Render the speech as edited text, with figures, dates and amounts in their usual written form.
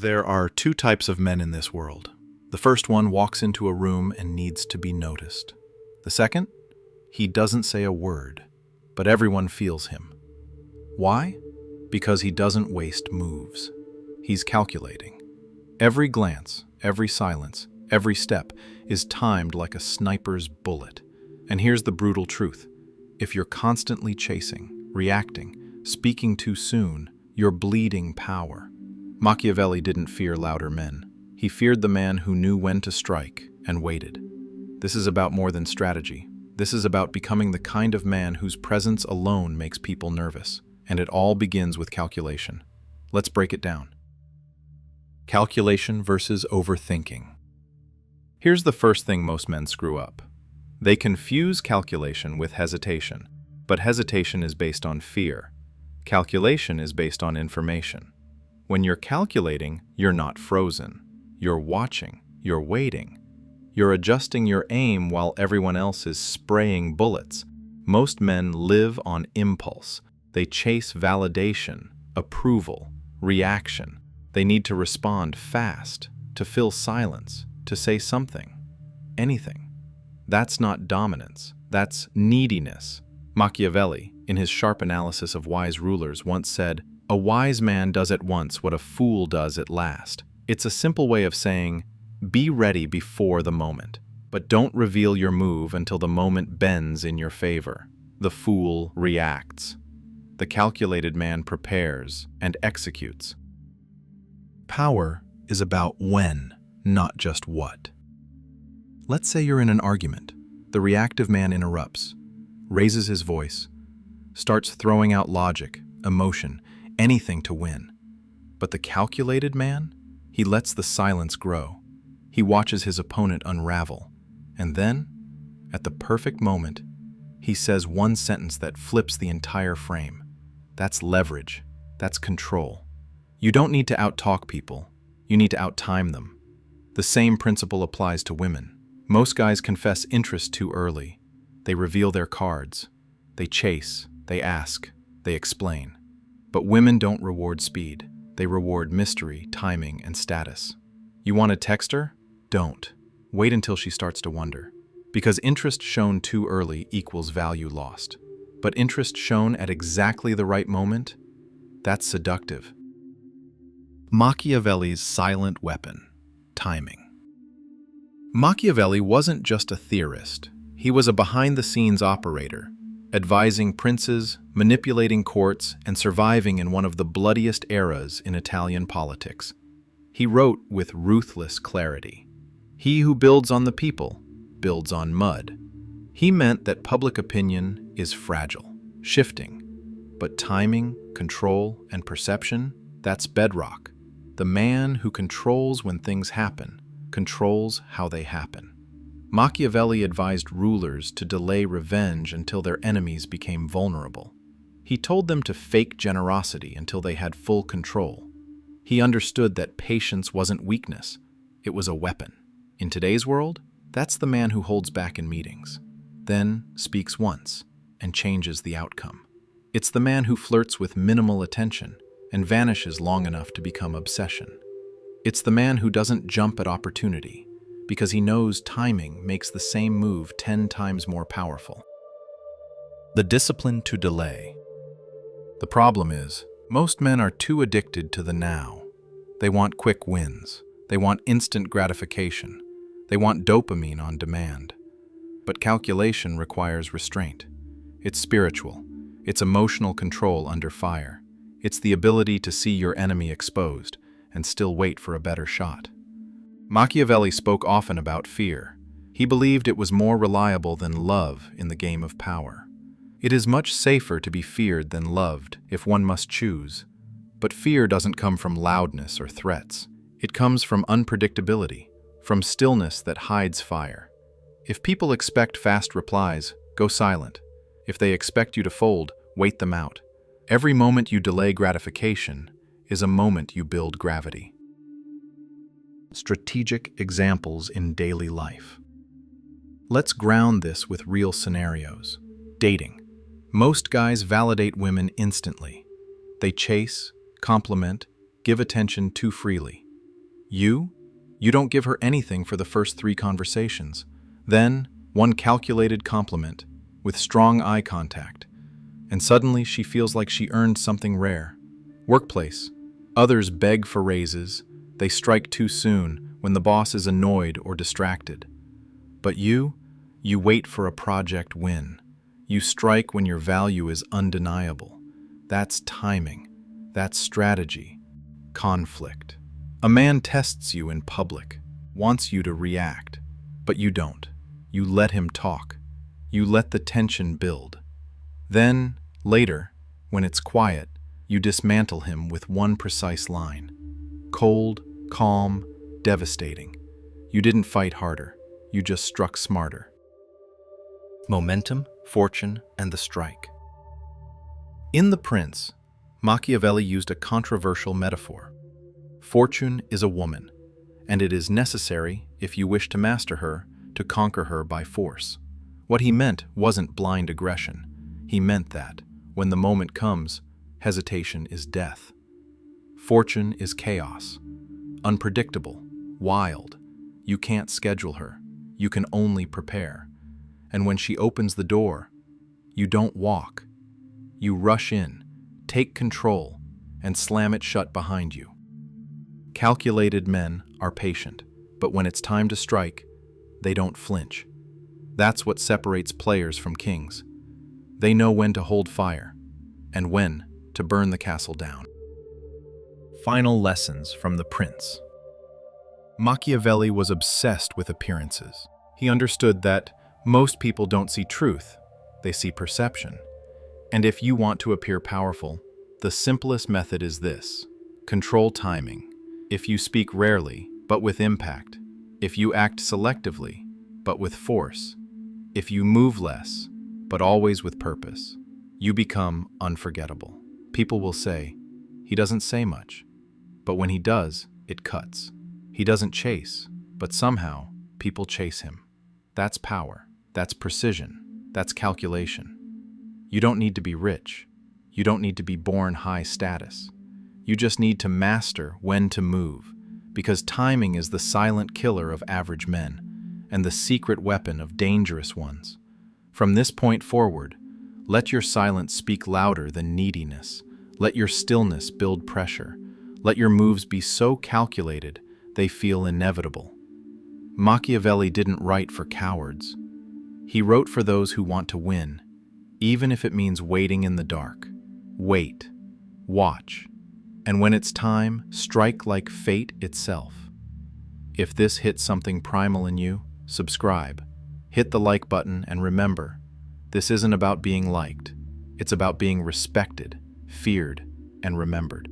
There are two types of men in this world. The first one walks into a room and needs to be noticed. The second, he doesn't say a word, but everyone feels him. Why? Because he doesn't waste moves. He's calculating. Every glance, every silence, every step is timed like a sniper's bullet. And here's the brutal truth. If you're constantly chasing, reacting, speaking too soon, you're bleeding power. Machiavelli didn't fear louder men. He feared the man who knew when to strike and waited. This is about more than strategy. This is about becoming the kind of man whose presence alone makes people nervous. And it all begins with calculation. Let's break it down. Calculation versus overthinking. Here's the first thing most men screw up. They confuse calculation with hesitation, but hesitation is based on fear. Calculation is based on information. When you're calculating, you're not frozen. You're watching, you're waiting. You're adjusting your aim while everyone else is spraying bullets. Most men live on impulse. They chase validation, approval, reaction. They need to respond fast, to fill silence, to say something, anything. That's not dominance, that's neediness. Machiavelli, in his sharp analysis of wise rulers, once said, "A wise man does at once what a fool does at last." It's a simple way of saying, be ready before the moment, but don't reveal your move until the moment bends in your favor. The fool reacts. The calculated man prepares and executes. Power is about when, not just what. Let's say you're in an argument. The reactive man interrupts, raises his voice, starts throwing out logic, emotion, anything to win. But the calculated man, he lets the silence grow. He watches his opponent unravel. And then, at the perfect moment, he says one sentence that flips the entire frame. That's leverage. That's control. You don't need to out-talk people. You need to out-time them. The same principle applies to women. Most guys confess interest too early. They reveal their cards. They chase. They ask. They explain. But women don't reward speed. They reward mystery, timing, and status. You want to text her? Don't. Wait until she starts to wonder. Because interest shown too early equals value lost. But interest shown at exactly the right moment? That's seductive. Machiavelli's silent weapon, timing. Machiavelli wasn't just a theorist. He was a behind-the-scenes operator, advising princes, manipulating courts, and surviving in one of the bloodiest eras in Italian politics. He wrote with ruthless clarity. He who builds on the people builds on mud. He meant that public opinion is fragile, shifting. But timing, control, and perception, that's bedrock. The man who controls when things happen controls how they happen. Machiavelli advised rulers to delay revenge until their enemies became vulnerable. He told them to fake generosity until they had full control. He understood that patience wasn't weakness, it was a weapon. In today's world, that's the man who holds back in meetings, then speaks once and changes the outcome. It's the man who flirts with minimal attention and vanishes long enough to become obsession. It's the man who doesn't jump at opportunity because he knows timing makes the same move 10 times more powerful. The discipline to delay. The problem is, most men are too addicted to the now. They want quick wins. They want instant gratification. They want dopamine on demand. But calculation requires restraint. It's spiritual. It's emotional control under fire. It's the ability to see your enemy exposed and still wait for a better shot. Machiavelli spoke often about fear. He believed it was more reliable than love in the game of power. It is much safer to be feared than loved if one must choose. But fear doesn't come from loudness or threats. It comes from unpredictability, from stillness that hides fire. If people expect fast replies, go silent. If they expect you to fold, wait them out. Every moment you delay gratification is a moment you build gravity. Strategic examples in daily life. Let's ground this with real scenarios. Dating. Most guys validate women instantly. They chase, compliment, give attention too freely. You? You don't give her anything for the first 3 conversations. Then, one calculated compliment, with strong eye contact. And suddenly she feels like she earned something rare. Workplace. Others beg for raises. They strike too soon when the boss is annoyed or distracted. But you wait for a project win. You strike when your value is undeniable. That's timing. That's strategy. Conflict. A man tests you in public, wants you to react, but you don't. You let him talk. You let the tension build. Then, later, when it's quiet, you dismantle him with one precise line. Cold, calm, devastating. You didn't fight harder. You just struck smarter. Momentum, fortune, and the strike. In The Prince, Machiavelli used a controversial metaphor. Fortune is a woman, and it is necessary, if you wish to master her, to conquer her by force. What he meant wasn't blind aggression. He meant that, when the moment comes, hesitation is death. Fortune is chaos. Unpredictable, wild. You can't schedule her. You can only prepare. And when she opens the door, you don't walk. You rush in, take control, and slam it shut behind you. Calculated men are patient, but when it's time to strike, they don't flinch. That's what separates players from kings. They know when to hold fire, and when to burn the castle down. Final lessons from The Prince. Machiavelli was obsessed with appearances. He understood that most people don't see truth, they see perception. And if you want to appear powerful, the simplest method is this: control timing. If you speak rarely, but with impact. If you act selectively, but with force. If you move less, but always with purpose, you become unforgettable. People will say, he doesn't say much, but when he does, it cuts. He doesn't chase, but somehow people chase him. That's power, that's precision, that's calculation. You don't need to be rich. You don't need to be born high status. You just need to master when to move, because timing is the silent killer of average men and the secret weapon of dangerous ones. From this point forward, let your silence speak louder than neediness. Let your stillness build pressure. Let your moves be so calculated they feel inevitable. Machiavelli didn't write for cowards. He wrote for those who want to win, even if it means waiting in the dark. Wait. Watch. And when it's time, strike like fate itself. If this hits something primal in you, subscribe. Hit the like button and remember, this isn't about being liked. It's about being respected, feared, and remembered.